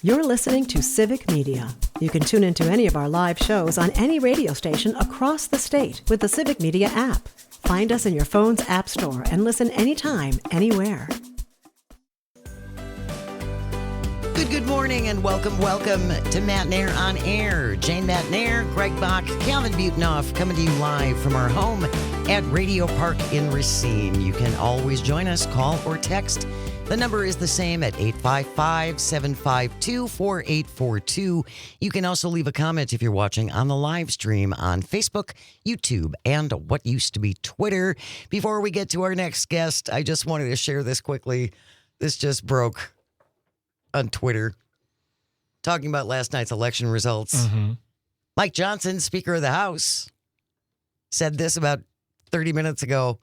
You're listening to Civic Media. You can tune into any of our live shows on any radio station across the state with the Civic Media app. Find us in your phone's app store and listen anytime, anywhere. Good morning and welcome to Matt Nair on Air. Jane Matt Nair, Greg Bach, Calvin Butenoff coming to you live from our home at Radio Park in Racine. You can always join us, call or text. The number is the same at 855-752-4842. You can also leave a comment if you're watching on the live stream on Facebook, YouTube, and what used to be Twitter. Before we get to our next guest, I just wanted to share this quickly. This just broke on Twitter, talking about last night's election results. Mike Johnson, Speaker of the House, said this about 30 minutes ago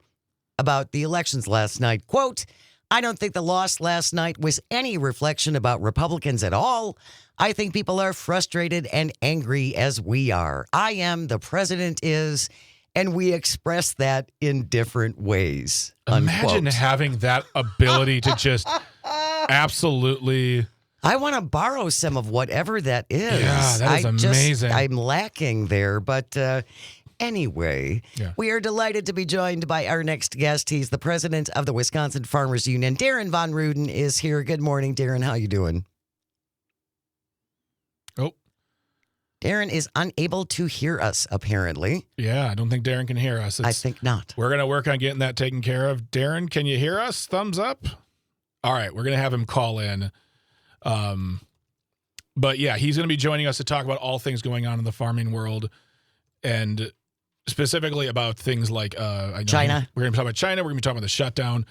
about the elections last night. Quote, I don't think the loss last night was any reflection about Republicans at all. I think people are frustrated and angry as we are. I am, the president is, and we express that in different ways. Imagine unquote. having that ability to just absolutely... I want to borrow some of whatever that is. Yeah, that is amazing. I'm lacking there, but anyway, We are delighted to be joined by our next guest. He's the president of the Wisconsin Farmers Union. Darren Von Ruden is here. Good morning, Darren. How you doing? Oh. Darren is unable to hear us, apparently. Yeah, I don't think Darren can hear us. I think not. We're going to work on getting that taken care of. Darren, can you hear us? Thumbs up. All right, we're going to have him call in. But yeah, he's going to be joining us to talk about all things going on in the farming world and specifically about things like China. We're going to talk about China. We're going to be talking about the shutdown,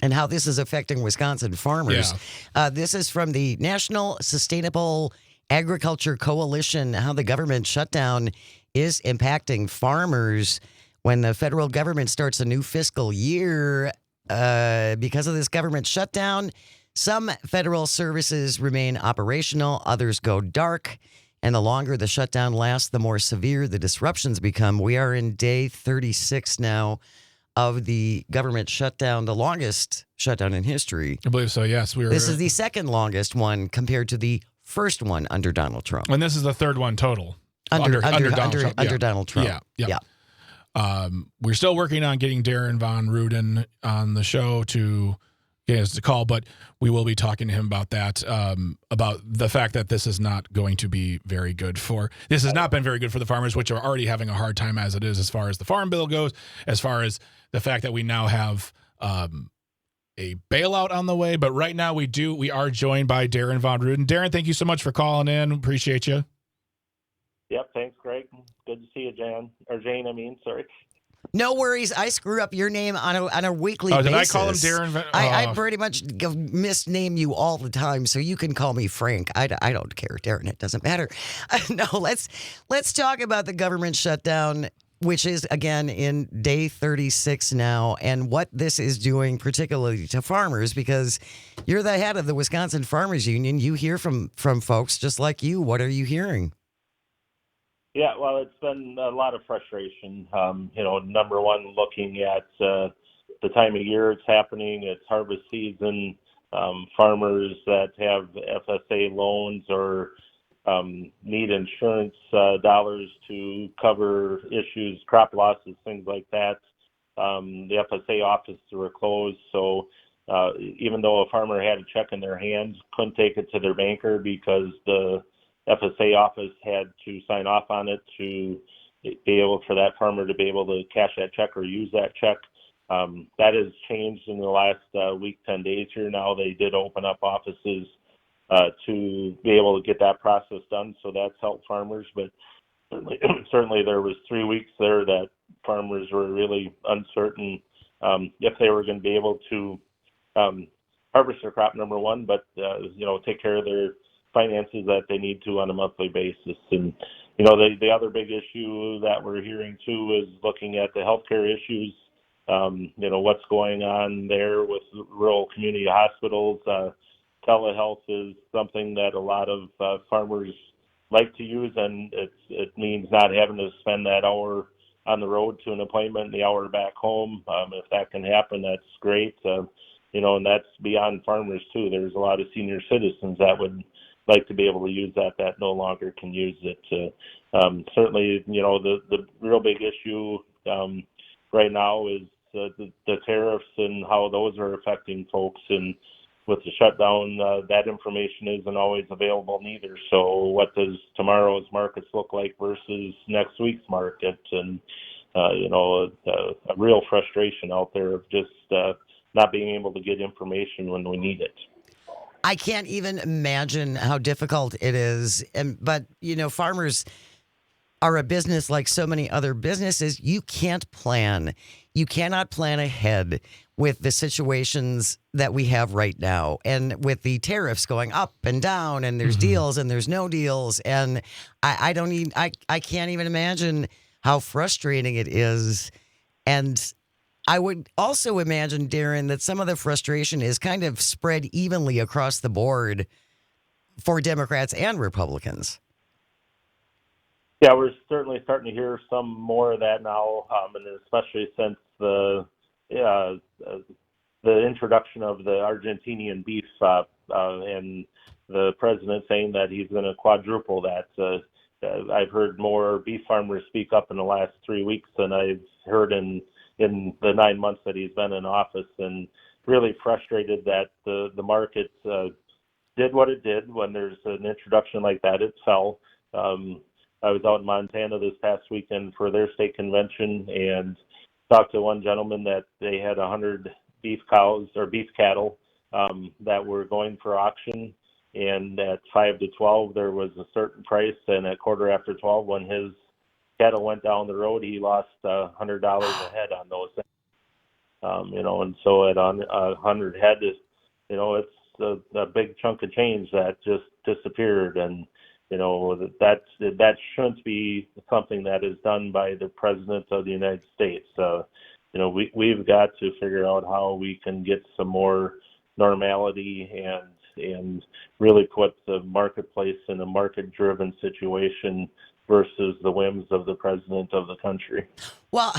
and how this is affecting Wisconsin farmers. Yeah. This is from the National Sustainable Agriculture Coalition, how the government shutdown is impacting farmers when the federal government starts a new fiscal year. Because of this government shutdown, some federal services remain operational, others go dark, and the longer the shutdown lasts, the more severe the disruptions become. We are in day 36 now of the government shutdown, the longest shutdown in history. I believe so, yes. This is the second longest one compared to the first one under Donald Trump. And this is the third one total. Under Donald Trump. Yeah. We're still working on getting Darren Von Ruden on the show to get us to call, but we will be talking to him about that, about the fact that this is not going to be very good this has not been very good for the farmers, which are already having a hard time as it is, as far as the farm bill goes, as far as the fact that we now have a bailout on the way. But right now we are joined by Darren Von Ruden. Darren, thank you so much for calling in. Appreciate you. Yep, thanks, Greg. Good to see you, Jane. Sorry. No worries. I screw up your name on a weekly basis. Did I call him Darren? I pretty much misname you all the time, so you can call me Frank. I don't care, Darren. It doesn't matter. No, let's talk about the government shutdown, which is, again, in day 36 now, and what this is doing particularly to farmers, because you're the head of the Wisconsin Farmers Union. You hear from folks just like you. What are you hearing? Yeah, well, it's been a lot of frustration. Number one, looking at the time of year it's happening, it's harvest season. Farmers that have FSA loans or need insurance dollars to cover issues, crop losses, things like that. The FSA offices were closed, so even though a farmer had a check in their hands, couldn't take it to their banker because the FSA office had to sign off on it to be able for that farmer to be able to cash that check or use that check. That has changed in the last week, 10 days here. Now they did open up offices to be able to get that process done. So that's helped farmers. But certainly there was 3 weeks there that farmers were really uncertain if they were going to be able to harvest their crop, number one, but take care of their finances that they need to on a monthly basis. And the other big issue that we're hearing too is looking at the healthcare issues. What's going on there with rural community hospitals. Telehealth is something that a lot of farmers like to use, and it means not having to spend that hour on the road to an appointment and the hour back home. If that can happen, that's great. and that's beyond farmers too. There's a lot of senior citizens that would like to be able to use that no longer can use it. Certainly, the real big issue right now is the tariffs and how those are affecting folks. And with the shutdown, that information isn't always available neither. So what does tomorrow's markets look like versus next week's market? And, a real frustration out there of just not being able to get information when we need it. I can't even imagine how difficult it is. But, farmers are a business like so many other businesses. You can't plan. You cannot plan ahead with the situations that we have right now. And with the tariffs going up and down, and there's deals and there's no deals. And I can't even imagine how frustrating it is. And I would also imagine, Darren, that some of the frustration is kind of spread evenly across the board for Democrats and Republicans. Yeah, we're certainly starting to hear some more of that now, and especially since the introduction of the Argentinian beef and the president saying that he's going to quadruple that. I've heard more beef farmers speak up in the last 3 weeks than I've heard in the 9 months that he's been in office, and really frustrated that the market did what it did when there's an introduction like that. It fell. I was out in Montana this past weekend for their state convention and talked to one gentleman that they had 100 beef cows or beef cattle that were going for auction. And at 5 to 12, there was a certain price. And at quarter after 12, when his cattle went down the road, he lost $100 a head on those things. And so at 100 head, it's a big chunk of change that just disappeared. And, that shouldn't be something that is done by the President of the United States. We've got to figure out how we can get some more normality and really put the marketplace in a market-driven situation versus the whims of the president of the country. Well,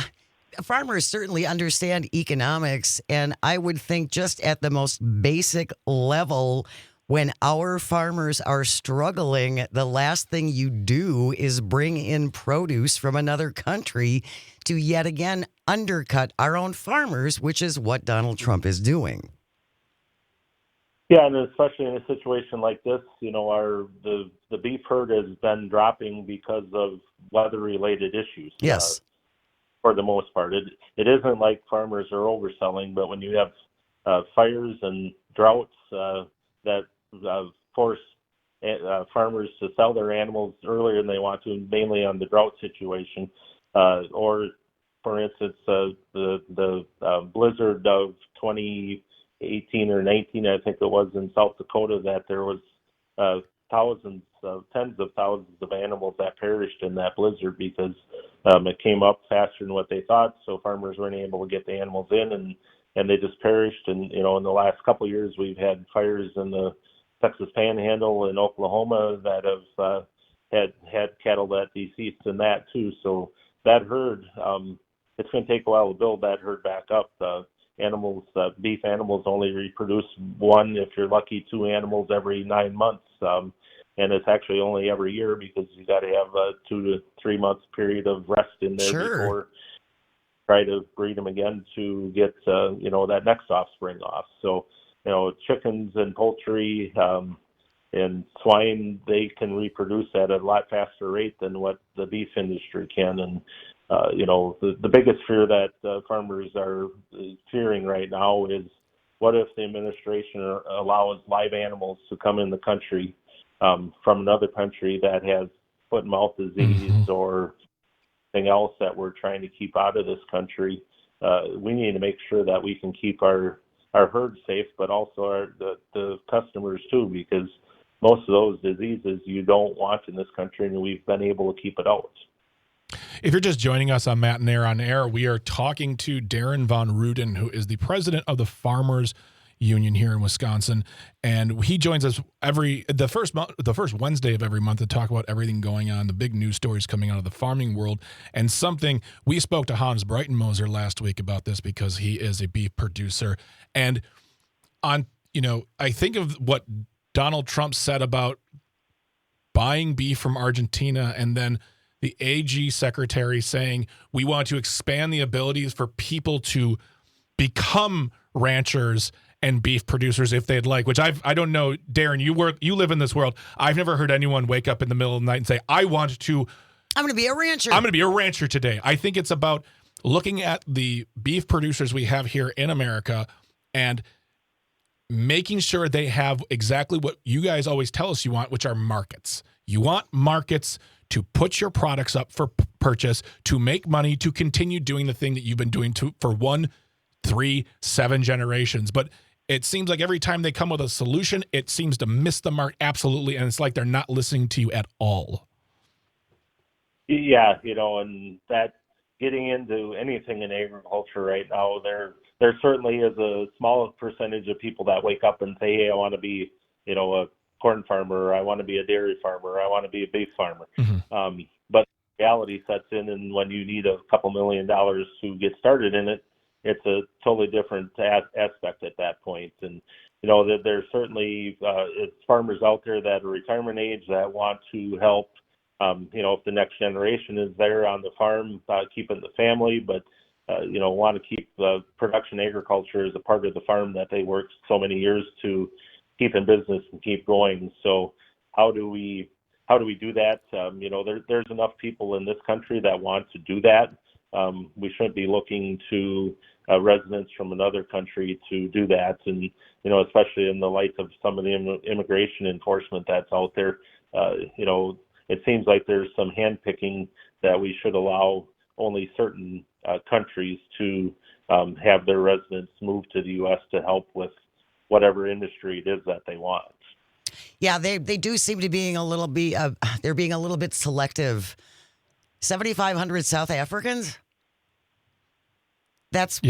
farmers certainly understand economics, and I would think just at the most basic level, when our farmers are struggling, the last thing you do is bring in produce from another country to yet again undercut our own farmers, which is what Donald Trump is doing. Yeah, and especially in a situation like this, the beef herd has been dropping because of weather-related issues. Yes. For the most part. It isn't like farmers are overselling, but when you have fires and droughts that force farmers to sell their animals earlier than they want to, mainly on the drought situation, or, for instance, the blizzard of 2018 or 19, I think it was, in South Dakota, that there was tens of thousands of animals that perished in that blizzard because it came up faster than what they thought, so farmers weren't able to get the animals in, and they just perished. And, in the last couple of years, we've had fires in the Texas Panhandle and Oklahoma that have had cattle that deceased in that too. So that herd, it's going to take a while to build that herd back up. Beef animals only reproduce one, if you're lucky, 2 animals every 9 months. And it's actually only every year because you got to have a 2 to 3 months period of rest in there before try to breed them again to get, that next offspring off. So, chickens and poultry and swine, they can reproduce at a lot faster rate than what the beef industry can. And, the biggest fear that farmers are fearing right now is, what if the administration allows live animals to come in the country from another country that has foot and mouth disease or anything else that we're trying to keep out of this country? We need to make sure that we can keep our herd safe, but also the customers too, because most of those diseases you don't want in this country, and we've been able to keep it out. If you're just joining us on Matt and Air on Air, we are talking to Darren Von Ruden, who is the president of the Farmers Union here in Wisconsin, and he joins us the first Wednesday of every month to talk about everything going on, the big news stories coming out of the farming world, and something we spoke to Hans Breitenmoser last week about this because he is a beef producer. And I think of what Donald Trump said about buying beef from Argentina, and then the AG secretary saying we want to expand the abilities for people to become ranchers and beef producers if they'd like, which I don't know, Darren, you live in this world. I've never heard anyone wake up in the middle of the night and say, I'm going to be a rancher. I'm going to be a rancher today. I think it's about looking at the beef producers we have here in America and making sure they have exactly what you guys always tell us you want, which are markets. You want markets to put your products up for purchase, to make money, to continue doing the thing that you've been doing for 1, 3, 7 generations. But it seems like every time they come with a solution, it seems to miss the mark absolutely, and it's like they're not listening to you at all. Yeah, and that getting into anything in agriculture right now, there certainly is a small percentage of people that wake up and say, hey, I want to be, a corn farmer, or I want to be a dairy farmer, or I want to be a beef farmer. Mm-hmm. But reality sets in, and when you need a couple $1 million to get started in it, it's a totally different aspect at that point. And, that there's certainly farmers out there that are retirement age that want to help, if the next generation is there on the farm, keeping the family, but, want to keep production agriculture as a part of the farm that they worked so many years to keep in business and keep going. So how do we do that? There's enough people in this country that want to do that. We shouldn't be looking to residents from another country to do that. And, especially in the light of some of the immigration enforcement that's out there, it seems like there's some handpicking that we should allow only certain countries to have their residents move to the U.S. to help with whatever industry it is that they want. Yeah, they do seem to be they're being a little bit selective. 7,500 South Africans. That's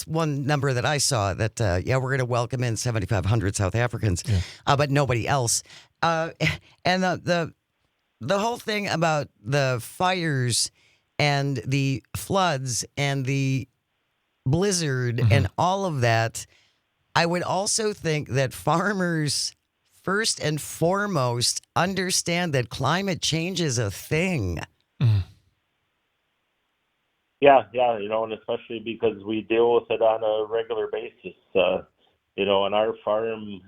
one number that I saw that we're going to welcome in 7,500 South Africans, but nobody else. And the whole thing about the fires and the floods and the blizzard and all of that, I would also think that farmers, first and foremost, understand that climate change is a thing. Mm. Yeah, and especially because we deal with it on a regular basis. On our farm,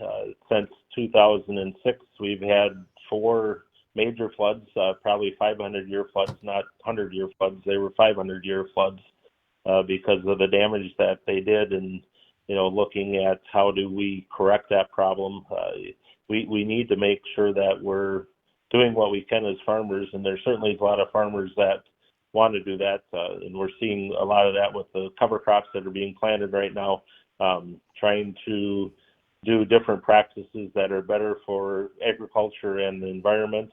since 2006, we've had 4 major floods, probably 500-year floods, not 100-year floods. They were 500-year floods because of the damage that they did. And, looking at how do we correct that problem, we need to make sure that we're doing what we can as farmers. And there's certainly a lot of farmers that want to do that. And we're seeing a lot of that with the cover crops that are being planted right now, trying to do different practices that are better for agriculture and the environments.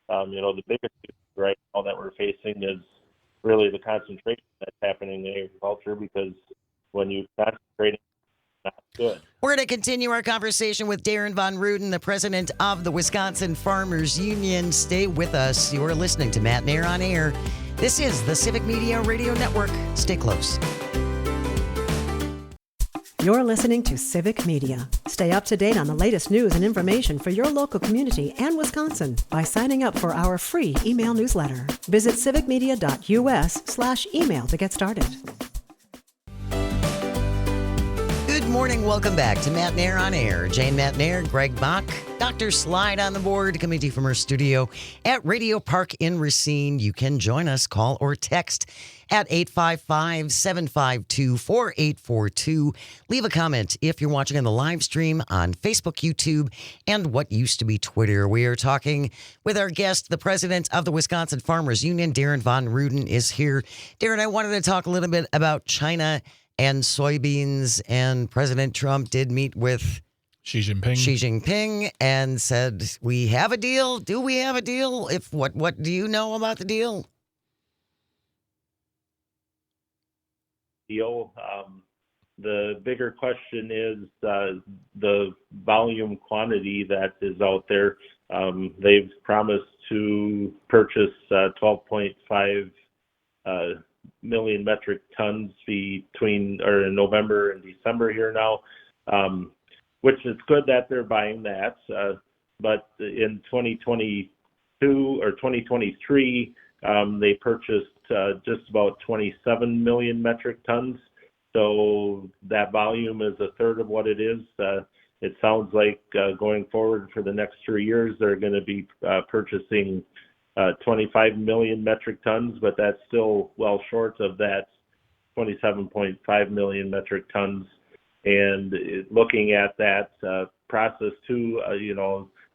The biggest issue right now that we're facing is really the concentration that's happening in agriculture, because when you concentrate, it's not good. We're going to continue our conversation with Darren Von Ruden, the president of the Wisconsin Farmers Union. Stay with us. You are listening to Matt Nair on Air. This is the Civic Media Radio Network. Stay close. You're listening to Civic Media. Stay up to date on the latest news and information for your local community and Wisconsin by signing up for our free email newsletter. Visit civicmedia.us/email to get started. Good morning. Welcome back to Matt Nair on Air. Jane Matt Nair, Greg Bach, Dr. Slide on the board, coming to you from our studio at Radio Park in Racine. You can join us, call or text at 855-752-4842. Leave a comment if you're watching on the live stream on Facebook, YouTube, and what used to be Twitter. We are talking with our guest, the president of the Wisconsin Farmers Union, Darren Von Ruden, is here. Darren, I wanted to talk a little bit about China and soybeans, and President Trump did meet with Xi Jinping and said, we have a deal. Do we have a deal? What do you know about the deal? The bigger question is the volume quantity that is out there. They've promised to purchase 12.5 million metric tons in November and December here now. which is good that they're buying that. But in 2022 or 2023, they purchased just about 27 million metric tons. So that volume is a third of what it is. It sounds like going forward for the next 3 years, they're going to be purchasing 25 million metric tons, but that's still well short of that 27.5 million metric tons. And looking at that process too,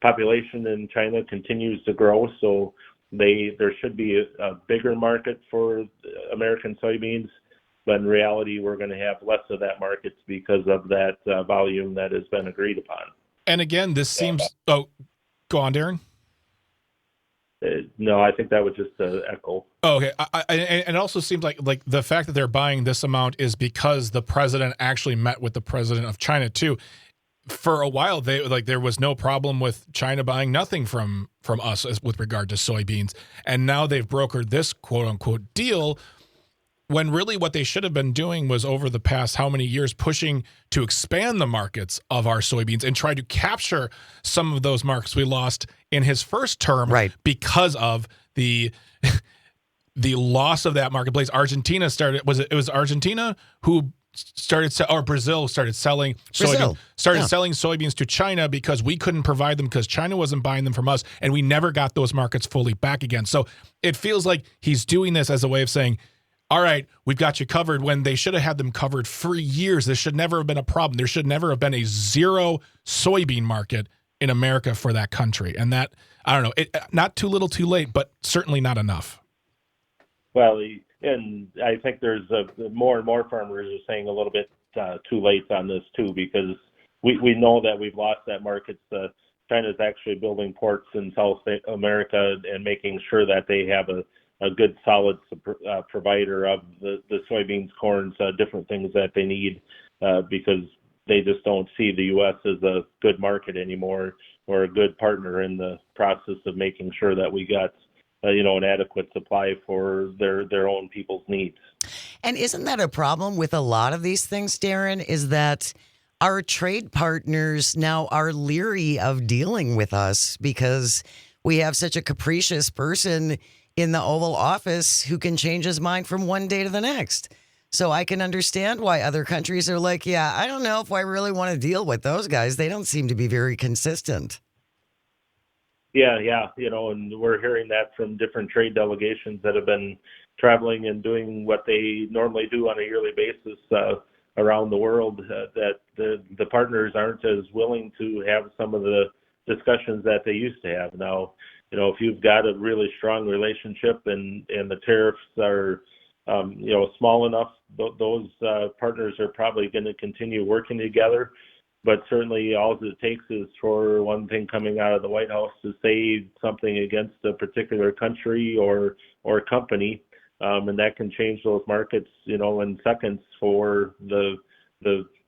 population in China continues to grow, so there should be a bigger market for American soybeans. But in reality, we're going to have less of that market because of that volume that has been agreed upon. And again, this seems. Oh, go on, Darren. No, I think that was just an echo. Oh, okay. And it also seems like the fact that they're buying this amount is because the president actually met with the president of China too. For a while, there was no problem with China buying nothing from us with regard to soybeans, and now they've brokered this quote unquote deal. When really what they should have been doing was over the past how many years pushing to expand the markets of our soybeans and try to capture some of those markets we lost in his first term, right, because of the loss of that marketplace. Argentina started, it was Argentina who started, or Brazil started selling soybeans, selling soybeans to China because we couldn't provide them because China wasn't buying them from us, and we never got those markets fully back again. So it feels like he's doing this as a way of saying, all right, we've got you covered, when they should have had them covered for years. This should never have been a problem. There should never have been a zero soybean market in America for that country. And that, I don't know, not too little too late, but certainly not enough. Well, and I think there's more and more farmers are saying a little bit too late on this too, because we know that we've lost that market. China's actually building ports in South America and making sure that they have a good, solid provider of the soybeans, corns, different things that they need, because they just don't see the U.S. as a good market anymore, or a good partner in the process of making sure that we got an adequate supply for their own people's needs. And isn't that a problem with a lot of these things, Darren, is that our trade partners now are leery of dealing with us because we have such a capricious person in the Oval Office who can change his mind from one day to the next. So I can understand why other countries are like, yeah, I don't know if I really want to deal with those guys. They don't seem to be very consistent. Yeah, and we're hearing that from different trade delegations that have been traveling and doing what they normally do on a yearly basis around the world, that the partners aren't as willing to have some of the discussions that they used to have. Now, if you've got a really strong relationship and the tariffs are, small enough, those partners are probably going to continue working together. But certainly all it takes is for one thing coming out of the White House to say something against a particular country or company, and that can change those markets, in seconds for the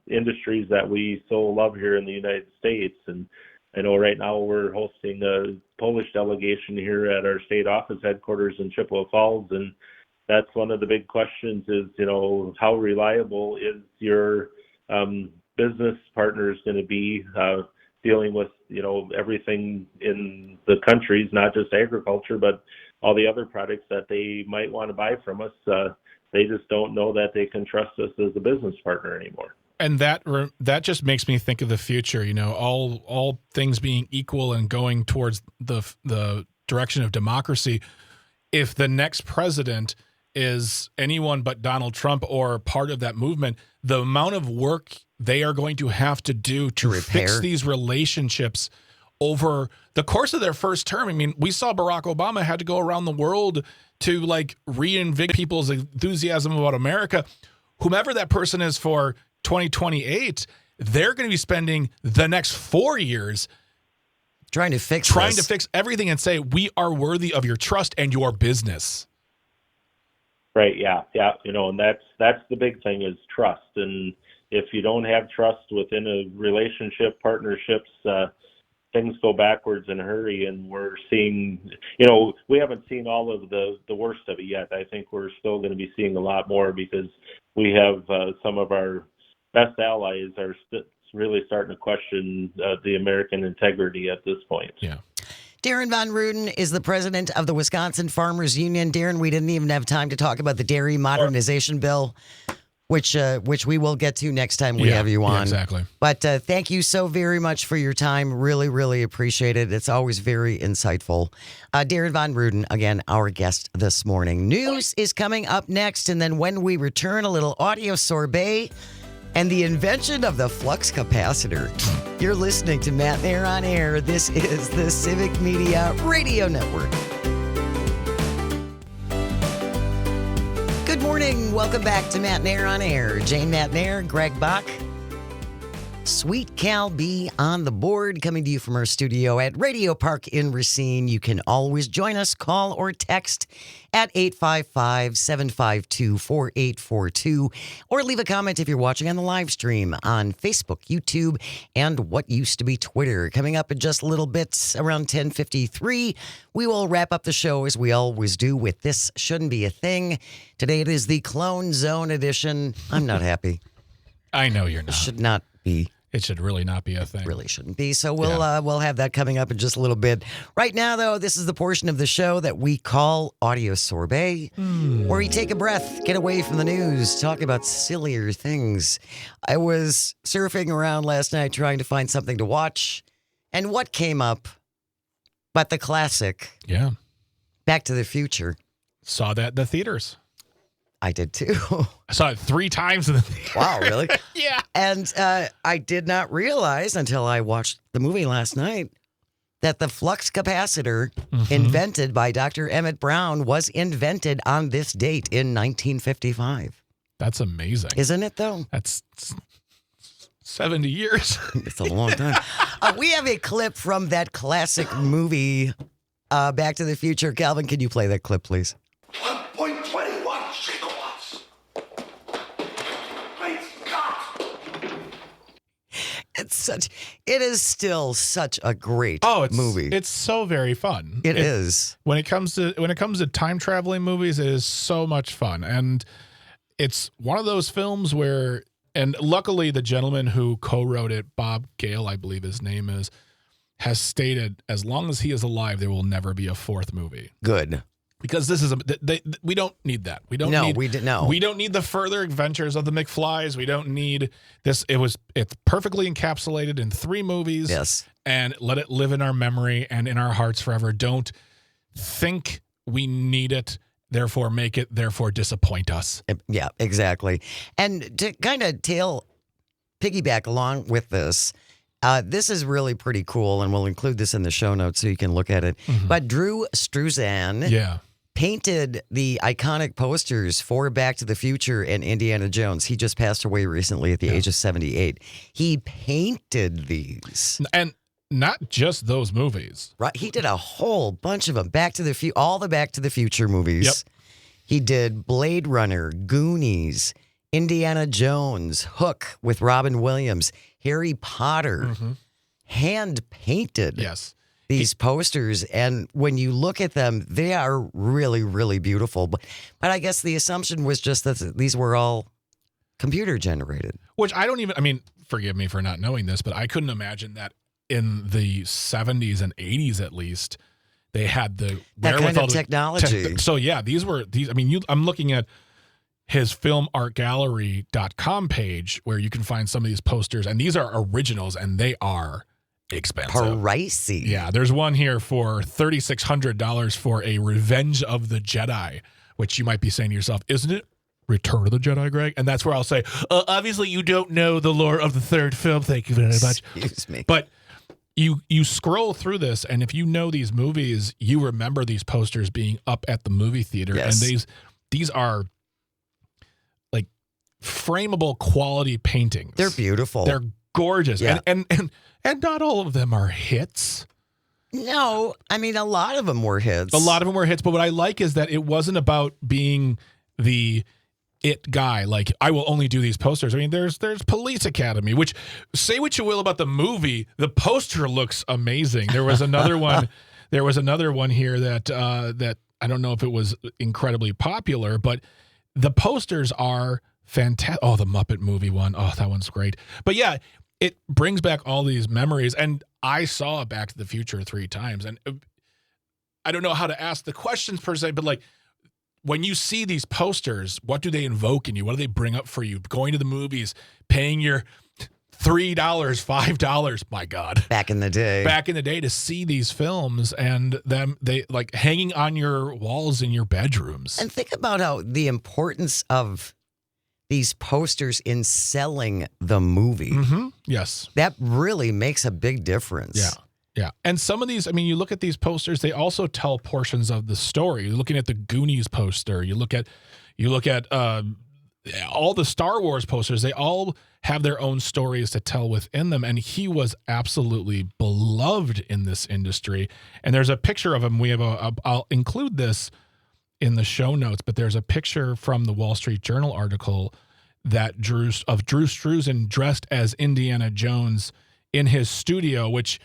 industries that we so love here in the United States. And I know right now we're hosting a Polish delegation here at our state office headquarters in Chippewa Falls, and that's one of the big questions is, how reliable is your business partners going to be dealing with, everything in the countries, not just agriculture, but all the other products that they might want to buy from us. They just don't know that they can trust us as a business partner anymore. And that just makes me think of the future, all things being equal and going towards the direction of democracy. If the next president is anyone but Donald Trump or part of that movement, the amount of work they are going to have to do to fix these relationships over the course of their first term. I mean, we saw Barack Obama had to go around the world to reinvigorate people's enthusiasm about America. Whomever that person is for 2028, they're going to be spending the next 4 years trying to fix everything and say, we are worthy of your trust and your business. Right. Yeah. And that's the big thing is trust. And if you don't have trust within a relationship, partnerships, things go backwards in a hurry. And we're seeing, we haven't seen all of the worst of it yet. I think we're still going to be seeing a lot more because we have some of our best allies are really starting to question the American integrity at this point. Yeah. Darren Von Ruden is the president of the Wisconsin Farmers Union. Darren, we didn't even have time to talk about the dairy modernization bill, which we will get to next time we have you on. Yeah, exactly. But thank you so very much for your time. Really, really appreciate it. It's always very insightful. Darren Von Ruden, again, our guest this morning. News is coming up next, and then when we return, a little audio sorbet and the invention of the flux capacitor. You're listening to Matt Nair on Air. This is the Civic Media Radio Network. Good morning. Welcome back to Matt Nair on Air. Jane Matt Nair, Greg Bach. Sweet Cal B on the board, coming to you from our studio at Radio Park in Racine. You can always join us, call or text at 855-752-4842, or leave a comment if you're watching on the live stream on Facebook, YouTube, and what used to be Twitter. Coming up in just a little bit, around 10:53, we will wrap up the show as we always do with This Shouldn't Be a Thing. Today it is the Clone Zone edition. I'm not happy. I know you're not. It should not be. It should really not be a thing. It really shouldn't be. So we'll have that coming up in just a little bit. Right now, though, this is the portion of the show that we call Audio Sorbet, where we take a breath, get away from the news, talk about sillier things. I was surfing around last night trying to find something to watch, and what came up but the classic Back to the Future. Saw that in the theaters. I did too. I saw it 3 times in the theater. Wow, really? Yeah. And I did not realize until I watched the movie last night that the flux capacitor invented by Dr. Emmett Brown was invented on this date in 1955. That's amazing. Isn't it, though? That's 70 years. It's a long time. We have a clip from that classic movie, Back to the Future. Calvin, can you play that clip, please? 1.21 gigawatts. Great Scott! It is still such a great movie. It's so very fun. It is. When it comes to time traveling movies, it is so much fun. And it's one of those films where, and luckily the gentleman who co-wrote it, Bob Gale, I believe his name is, has stated as long as he is alive, there will never be a 4th movie. Good. Because this is we don't need that. We don't need the further adventures of the McFlys. We don't need this. It's perfectly encapsulated in 3 movies. Yes. And let it live in our memory and in our hearts forever. Don't think we need it, therefore make it, therefore disappoint us. Yeah, exactly. And to kind of piggyback along with this, this is really pretty cool, and we'll include this in the show notes so you can look at it. But Drew Struzan painted the iconic posters for Back to the Future and Indiana Jones. He just passed away recently at the age of 78. He painted these. And not just those movies. Right. He did a whole bunch of them. All the Back to the Future movies. Yep. He did Blade Runner, Goonies, Indiana Jones, Hook with Robin Williams, Harry Potter, hand painted these posters. And when you look at them, they are really, really beautiful. But I guess the assumption was just that these were all computer generated. Which forgive me for not knowing this, but I couldn't imagine that in the 70s and 80s at least, they had the that kind of technology. I'm looking at his filmartgallery.com page where you can find some of these posters, and these are originals, and they are expensive. Pricey. Yeah, there's one here for $3,600 for a Revenge of the Jedi, which you might be saying to yourself, isn't it Return of the Jedi, Greg? And that's where I'll say, obviously you don't know the lore of the 3rd film. Thank you very much. Excuse me. But you scroll through this, and if you know these movies, you remember these posters being up at the movie theater. Yes. And these are like frameable quality paintings. They're beautiful. They're gorgeous. Yeah. And not all of them are hits. No, a lot of them were hits. A lot of them were hits, but what I like is that it wasn't about being the it guy. Like, I will only do these posters. There's Police Academy, which, say what you will about the movie, the poster looks amazing. There was another one. There was another one here that I don't know if it was incredibly popular, but the posters are fantastic. Oh, the Muppet movie one. Oh, that one's great. But yeah, it brings back all these memories. And I saw Back to the Future 3 times, and I don't know how to ask the questions per se, but like when you see these posters, what do they invoke in you? What do they bring up for you? Going to the movies, paying your $3, $5, my God. Back in the day to see these films and they like hanging on your walls in your bedrooms. And think about how the importance of these posters in selling the movie. Mm-hmm. Yes. That really makes a big difference. Yeah. Yeah. And some of these, I mean, you look at these posters, they also tell portions of the story. You're looking at the Goonies poster. You look at all the Star Wars posters. They all have their own stories to tell within them. And he was absolutely beloved in this industry. And there's a picture of him. We have I'll include this in the show notes, but there's a picture from the Wall Street Journal article that Drew Struzan dressed as Indiana Jones in his studio, which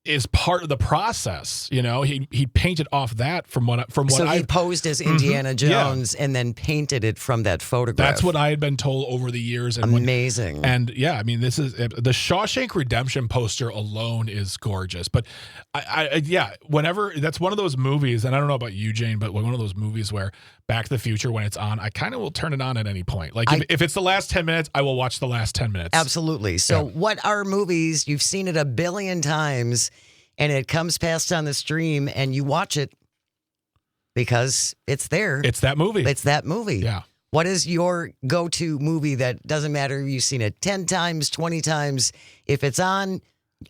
is part of the process. You know, he painted off that from what he posed as Indiana Jones and then painted it from that photograph. That's what I had been told over the years. And amazing. I mean, this is the Shawshank Redemption poster alone is gorgeous. But whenever that's one of those movies, and I don't know about you, Jane, but one of those movies where Back to the Future, when it's on, I kind of will turn it on at any point. Like if it's the last 10 minutes, I will watch the last 10 minutes. Absolutely. So what are movies? You've seen it a billion times and it comes past on the stream and you watch it because it's there. It's that movie. It's that movie. Yeah. What is your go-to movie that doesn't matter if you've seen it 10 times, 20 times? If it's on,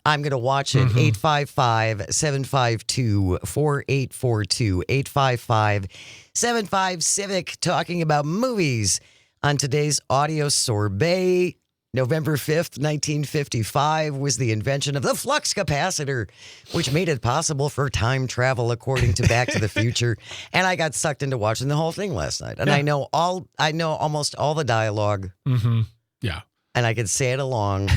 I'm going to watch it. 855-752-4842. 855-75-CIVIC, talking about movies on today's audio sorbet. November 5th, 1955 was the invention of the flux capacitor, which made it possible for time travel, according to Back to the Future. And I got sucked into watching the whole thing last night. And I know almost all the dialogue. Mm-hmm. Yeah. And I could say it along.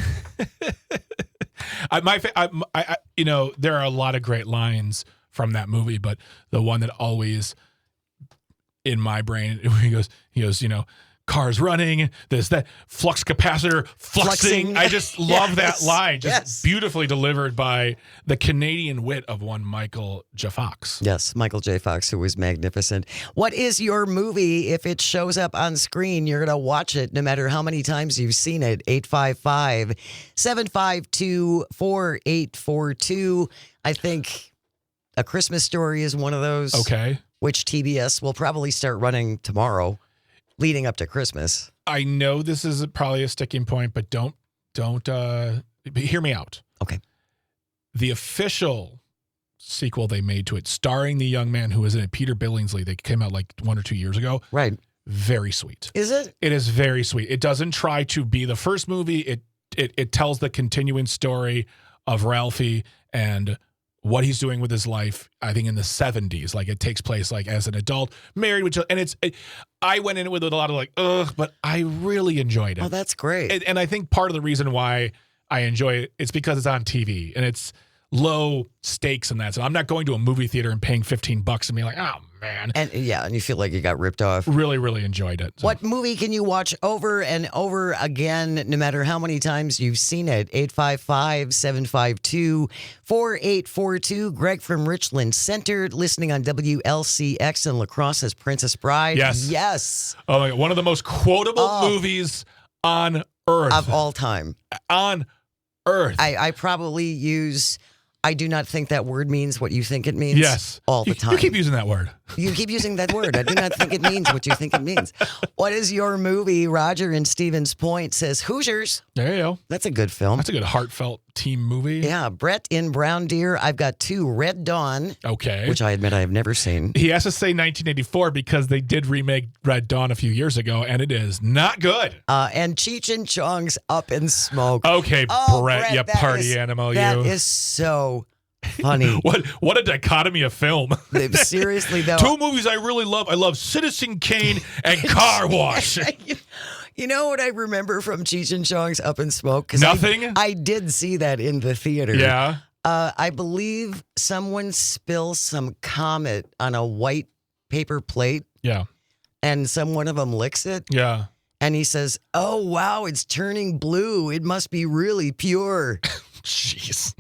There are a lot of great lines from that movie, but the one that always in my brain, he goes, cars running, that flux capacitor fluxing. I just love that line. Just beautifully delivered by the Canadian wit of one Michael J. Fox. Yes, Michael J. Fox, who was magnificent. What is your movie? If it shows up on screen, you're going to watch it no matter how many times you've seen it. 855-752-4842. I think A Christmas Story is one of those. Okay. Which TBS will probably start running tomorrow, leading up to Christmas. I know this is probably a sticking point, but don't hear me out. Okay. The official sequel they made to it, starring the young man who was in it, Peter Billingsley, they came out like 1 or 2 years ago. Right. Very sweet. Is it? It is very sweet. It doesn't try to be the first movie. It tells the continuing story of Ralphie and what he's doing with his life, I think in the 70s. Like it takes place like as an adult, married with children. And I went in with a lot of like, but I really enjoyed it. Oh, that's great. And I think part of the reason why I enjoy it, it's because it's on TV and it's low stakes in that. So I'm not going to a movie theater and paying $15 and being like, oh man. And you feel like you got ripped off. Really, really enjoyed it. So. What movie can you watch over and over again, no matter how many times you've seen it? 855-752-4842. Greg from Richland Center, listening on WLCX in La Crosse as Princess Bride. Yes. Oh my God. One of the most quotable movies on earth. Of all time. On earth. I probably use, I do not think that word means what you think it means. Yes. All the time. You keep using that word. You keep using that word. I do not think it means what you think it means. What is your movie? Roger in Stevens Point says Hoosiers. There you go. That's a good film. That's a good heartfelt team movie. Yeah. Brett in Brown Deer. I've got 2, Red Dawn. Okay. Which I admit I have never seen. He has to say 1984 because they did remake Red Dawn a few years ago, and it is not good. And Cheech and Chong's Up in Smoke. Okay, Brett, you party animal, that you. That is so funny. What a dichotomy of film. Seriously, though. 2 movies I really love. I love Citizen Kane and Car Wash. You know what I remember from Cheech and Chong's Up in Smoke? Nothing? I did see that in the theater. Yeah. I believe someone spills some Comet on a white paper plate. Yeah. And one of them licks it. Yeah. And he says, "Oh, wow, it's turning blue. It must be really pure." Jeez.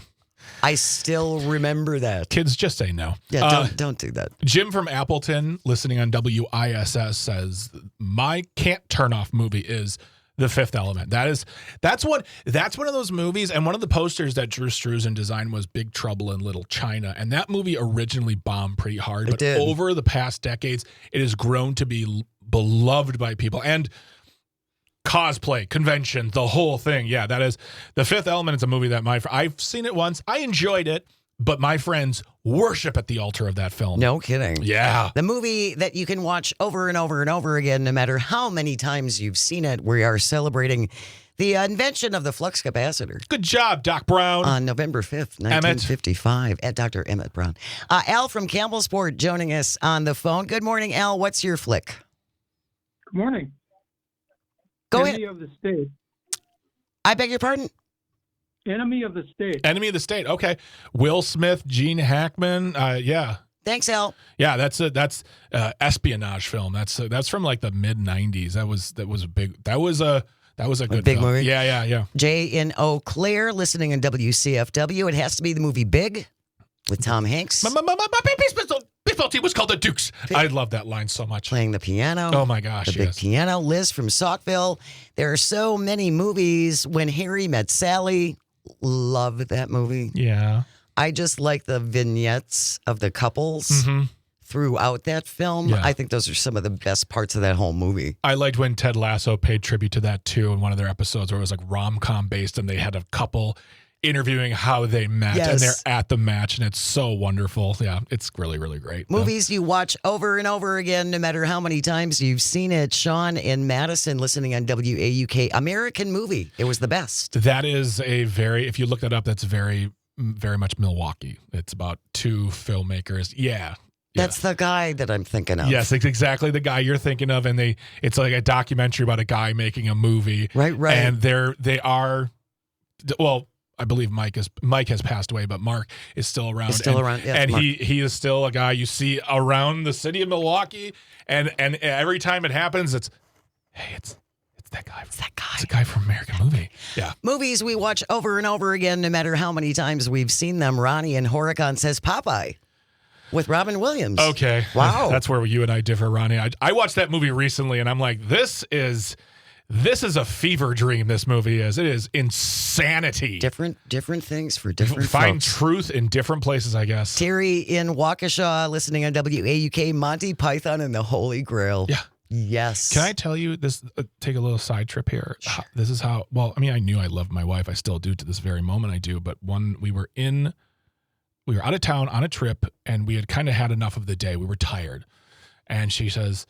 I still remember that. Kids, just say no. Yeah, don't do that. Jim from Appleton, listening on WISS, says, my can't turn off movie is The Fifth Element. That's one of those movies, and one of the posters that Drew Struzan designed was Big Trouble in Little China, and that movie originally bombed pretty hard, but over the past decades, it has grown to be beloved by people, and cosplay, convention, the whole thing. Yeah, that is The Fifth Element. It's a movie that I've seen it once. I enjoyed it, but my friends worship at the altar of that film. No kidding. Yeah. The movie that you can watch over and over and over again, no matter how many times you've seen it. We are celebrating the invention of the flux capacitor. Good job, Doc Brown. On November 5th, 1955, at Dr. Emmett Brown. Al from Campbellsport joining us on the phone. Good morning, Al. What's your flick? Good morning. Go Enemy ahead. of the State. I beg your pardon? Enemy of the State. Enemy of the State. Okay. Will Smith, Gene Hackman. Yeah. Thanks, Al. Yeah, that's espionage film. That's from like the mid '90s. That was a good big film. movie. Yeah. Jay in Eau Claire, listening in WCFW. It has to be the movie Big with Tom Hanks. My baseball team was called the Dukes. I love that line so much. Playing the piano. Oh my gosh, the big piano. Liz from Saukville. There are so many movies. When Harry Met Sally, love that movie. Yeah. I just like the vignettes of the couples throughout that film. Yeah. I think those are some of the best parts of that whole movie. I liked when Ted Lasso paid tribute to that too in one of their episodes where it was like rom-com based and they had a couple interviewing how they met and they're at the match, and it's so wonderful. Yeah, it's really, really great. Movies you watch over and over again, no matter how many times you've seen it. Sean in Madison, listening on WAUK. American Movie. It was the best. That is if you look that up, that's very, very much Milwaukee. It's about two filmmakers. Yeah. That's the guy that I'm thinking of. Yes, it's exactly the guy you're thinking of, and it's like a documentary about a guy making a movie. Right. And they are, well, I believe Mike has passed away, but Mark is still around. Yeah, and Mark. he is still a guy you see around the city of Milwaukee. And every time it happens, it's that guy. It's that guy. It's the guy from American Movie. Yeah. Movies we watch over and over again, no matter how many times we've seen them. Ronnie in Horicon says Popeye with Robin Williams. Okay. Wow. That's where you and I differ, Ronnie. I watched that movie recently, and I'm like, this is a fever dream. This movie is. It is insanity. Different things for different Find folks. truth in different places, I guess. Terry in Waukesha, listening on WAUK. Monty Python and the Holy Grail. Yeah. Yes. Can I tell you this? Take a little side trip here. Sure. This is how. Well, I mean, I knew I loved my wife. I still do to this very moment. I do. But we were out of town on a trip, and we had kind of had enough of the day. We were tired, and she says,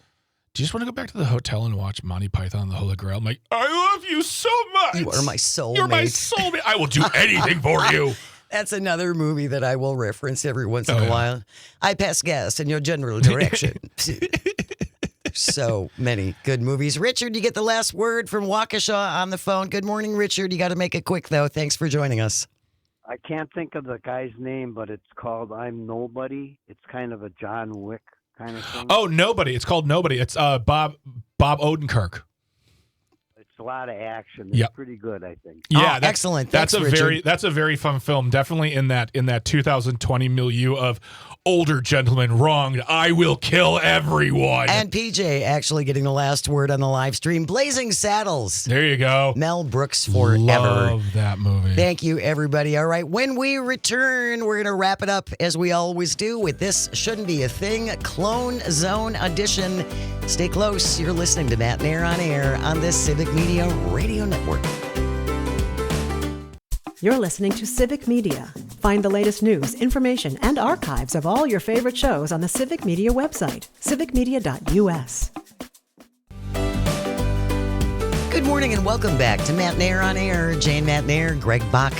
"Do you just want to go back to the hotel and watch Monty Python and the Holy Grail?" I'm like, "I love you so much. You are my soulmate. You're my soulmate. I will do anything for you." That's another movie that I will reference every once in a while. I pass gas in your general direction. So many good movies. Richard, you get the last word from Waukesha on the phone. Good morning, Richard. You got to make it quick, though. Thanks for joining us. I can't think of the guy's name, but it's called I'm Nobody. It's kind of a John Wick kind of thing. Oh, Nobody. It's called Nobody. It's Bob Odenkirk. It's a lot of action. It's pretty good, I think. Yeah, excellent. That's Richard. a very fun film. Definitely in that 2020 milieu of older gentlemen wronged. I will kill everyone. And PJ actually getting the last word on the live stream. Blazing Saddles. There you go. Mel Brooks forever. Love that movie. Thank you, everybody. All right, when we return, we're going to wrap it up as we always do with This Shouldn't Be a Thing, Clone Zone Edition. Stay close. You're listening to Matt Nair on Air on this Civic Media Radio Network. You're listening to Civic Media. Find the latest news, information, and archives of all your favorite shows on the Civic Media website, civicmedia.us. Good morning and welcome back to Matt Nair on Air. Jane Matt Nair, Greg Bach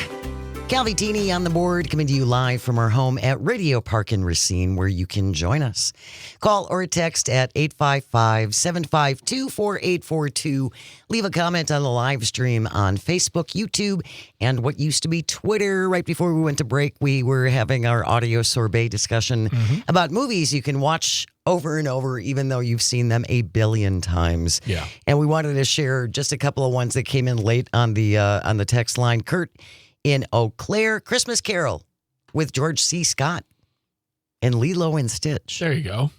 Calvitini on the board, coming to you live from our home at Radio Park in Racine, where you can join us. Call or text at 855-752-4842. Leave a comment on the live stream on Facebook, YouTube, and what used to be Twitter. Right before we went to break, we were having our audio sorbet discussion about movies you can watch over and over, even though you've seen them a billion times. Yeah. And we wanted to share just a couple of ones that came in late on the text line. Kurt in Eau Claire, Christmas Carol with George C. Scott and Lilo and Stitch. There you go.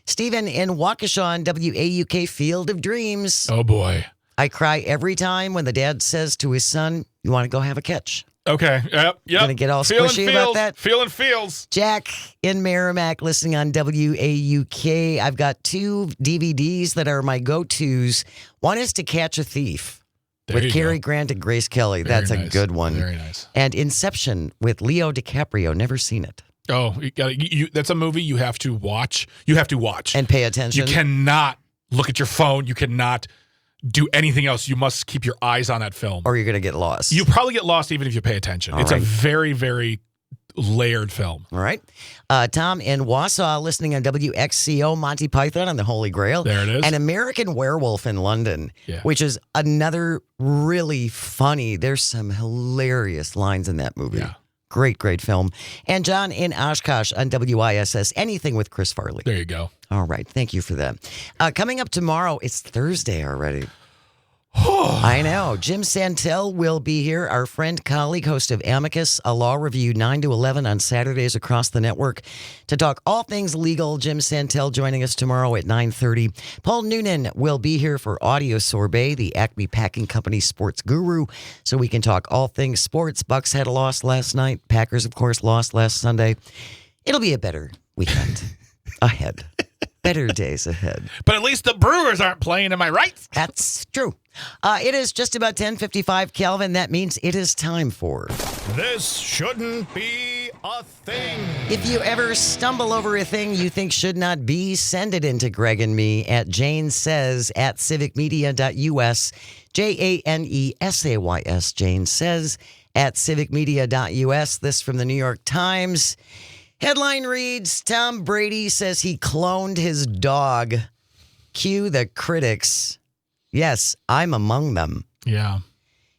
Stephen in Waukesha, WAUK Field of Dreams. Oh, boy. I cry every time when the dad says to his son, "You want to go have a catch?" Okay. Yep. Gonna get all squishy about that? Feeling feels. Jack in Merrimack, listening on WAUK. I've got 2 DVDs that are my go-tos. One is To Catch a Thief. There With Cary Grant and Grace Kelly. Very That's nice. a good one. Very nice. And Inception with Leo DiCaprio. Never seen it. Oh, that's a movie you have to watch. You have to watch. And pay attention. You cannot look at your phone. You cannot do anything else. You must keep your eyes on that film. Or you're going to get lost. You probably get lost even if you pay attention. All It's right. a very, very layered film. All right. Tom in Wausau, listening on WXCO, Monty Python on the Holy Grail. There it is. An American Werewolf in London, Yeah. which is another really funny. There's some hilarious lines in that movie. Yeah. Great, great film. And John in Oshkosh on WISS, Anything with Chris Farley. There you go. All right. Thank you for that. Coming up tomorrow, it's Thursday already. I know. Jim Santel will be here, our friend, colleague, host of Amicus, a law review 9 to 11 on Saturdays across the network. To talk all things legal, Jim Santel joining us tomorrow at 9:30. Paul Noonan will be here for Audio Sorbet, the Acme Packing Company sports guru, so we can talk all things sports. Bucks had a loss last night. Packers, of course, lost last Sunday. It'll be a better weekend ahead. Better days ahead. But at least the Brewers aren't playing, am I right? That's true. It is just about 10:55, Calvin. That means it is time for... This shouldn't be a thing. If you ever stumble over a thing you think should not be, send it into Greg and me at janesays at civicmedia.us. JANESAYS, Jane Says at civicmedia.us. This from the New York Times. Headline reads, Tom Brady says he cloned his dog. Cue the critics. Yes, I'm among them. Yeah.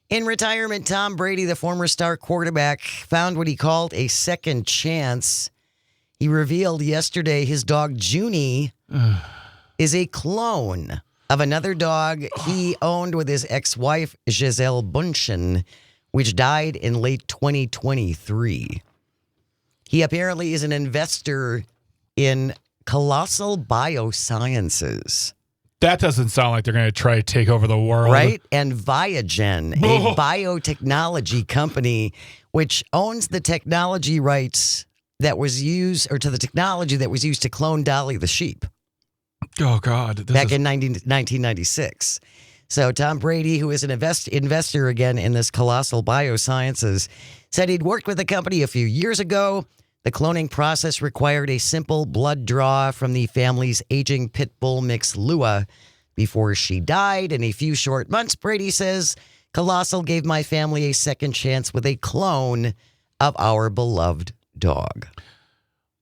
In retirement, Tom Brady, the former star quarterback, found what he called a second chance. He revealed yesterday his dog, Junie, is a clone of another dog he owned with his ex-wife, Gisele Bundchen, which died in late 2023. He apparently is an investor in Colossal Biosciences. That doesn't sound like they're going to try to take over the world. Right? And Viagen, a biotechnology company, which owns the technology rights that was used, or to the technology that was used to clone Dolly the sheep. Oh, God. Back in 1996. So Tom Brady, who is an investor again in this Colossal Biosciences, said he'd worked with the company a few years ago. The cloning process required a simple blood draw from the family's aging pit bull mix Lua before she died. In a few short months, Brady says, Colossal gave my family a second chance with a clone of our beloved dog.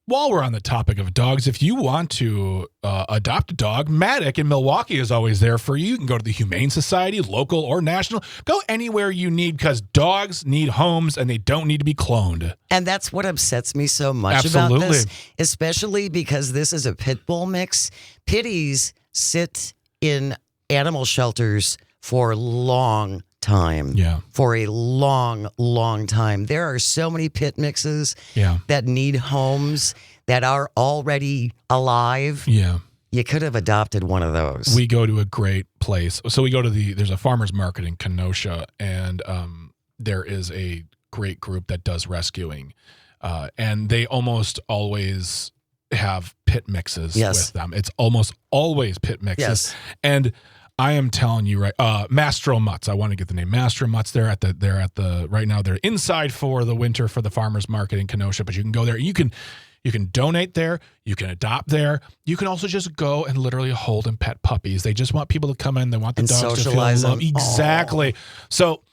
While we're on the topic of dogs, if you want to adopt a dog, Matic in Milwaukee is always there for you. You can go to the Humane Society, local or national. Go anywhere you need, because dogs need homes and they don't need to be cloned. And that's what upsets me so much Absolutely. about this, especially because this is a pit bull mix. Pitties sit in animal shelters for long time. Yeah. For a long, long time. There are so many pit mixes Yeah. that need homes that are already alive. Yeah. You could have adopted one of those. We go to a great place. So we go to there's a farmer's market in Kenosha, and there is a great group that does rescuing. And they almost always have pit mixes with them. It's almost always pit mixes. Yes. And I am telling you, right, Mastro Mutts. I want to get the name Mastro Mutts. They're at the right now. They're inside for the winter for the farmers market in Kenosha, but you can go there. You can donate there. You can adopt there. You can also just go and literally hold and pet puppies. They just want people to come in. They want the and dogs socialize to feel love. them. Exactly. Oh. So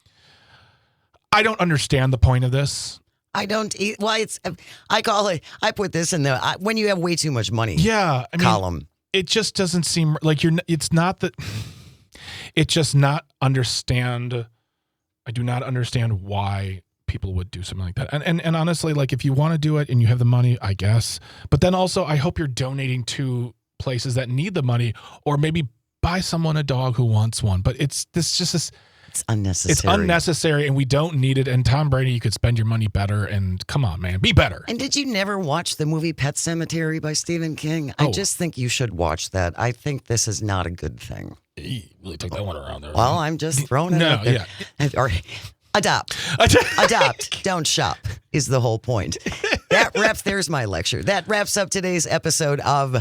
I don't understand the point of this. I don't. Well, I put this in the when you have way too much money. Yeah, column. It just doesn't seem like it's not that. It's just not understand. I do not understand why people would do something like that. And honestly, like if you want to do it and you have the money, I guess. But then also, I hope you're donating to places that need the money, or maybe buy someone a dog who wants one. But it's unnecessary. It's unnecessary, and we don't need it. And Tom Brady, you could spend your money better. And come on, man, be better. And did you never watch the movie Pet Sematary by Stephen King? I just think you should watch that. I think this is not a good thing. You really took that one around there. Well, I'm just throwing it out there. Yeah. Or adopt. Adopt. Don't shop is the whole point. There's my lecture. That wraps up today's episode of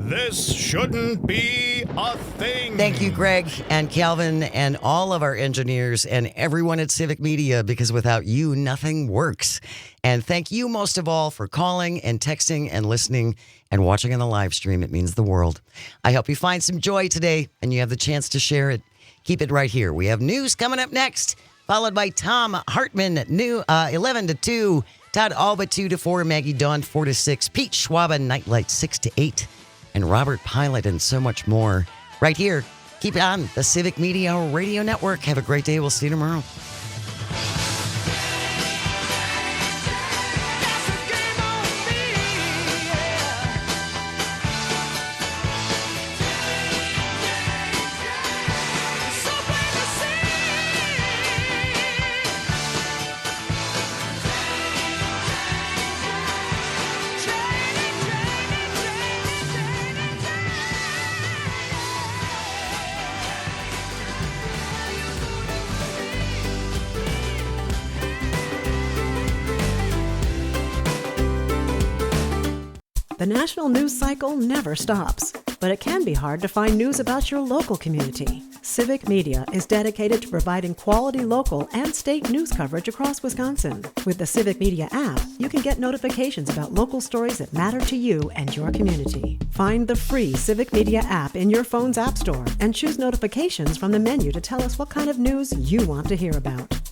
This Shouldn't Be a Thing. Thank you, Greg and Calvin and all of our engineers and everyone at Civic Media, because without you, nothing works. And thank you most of all for calling and texting and listening and watching on the live stream. It means the world. I hope you find some joy today and you have the chance to share it. Keep it right here. We have news coming up next, followed by Tom Hartman, 11 to 2, Todd Alba 2 to 4, Maggie Dawn 4 to 6, Pete Schwaba Nightlight 6 to 8, and Robert Pilot and so much more right here. Keep it on the Civic Media Radio Network. Have a great day. We'll see you tomorrow. The national news cycle never stops, but it can be hard to find news about your local community. Civic Media is dedicated to providing quality local and state news coverage across Wisconsin. With the Civic Media app, you can get notifications about local stories that matter to you and your community. Find the free Civic Media app in your phone's app store and choose notifications from the menu to tell us what kind of news you want to hear about.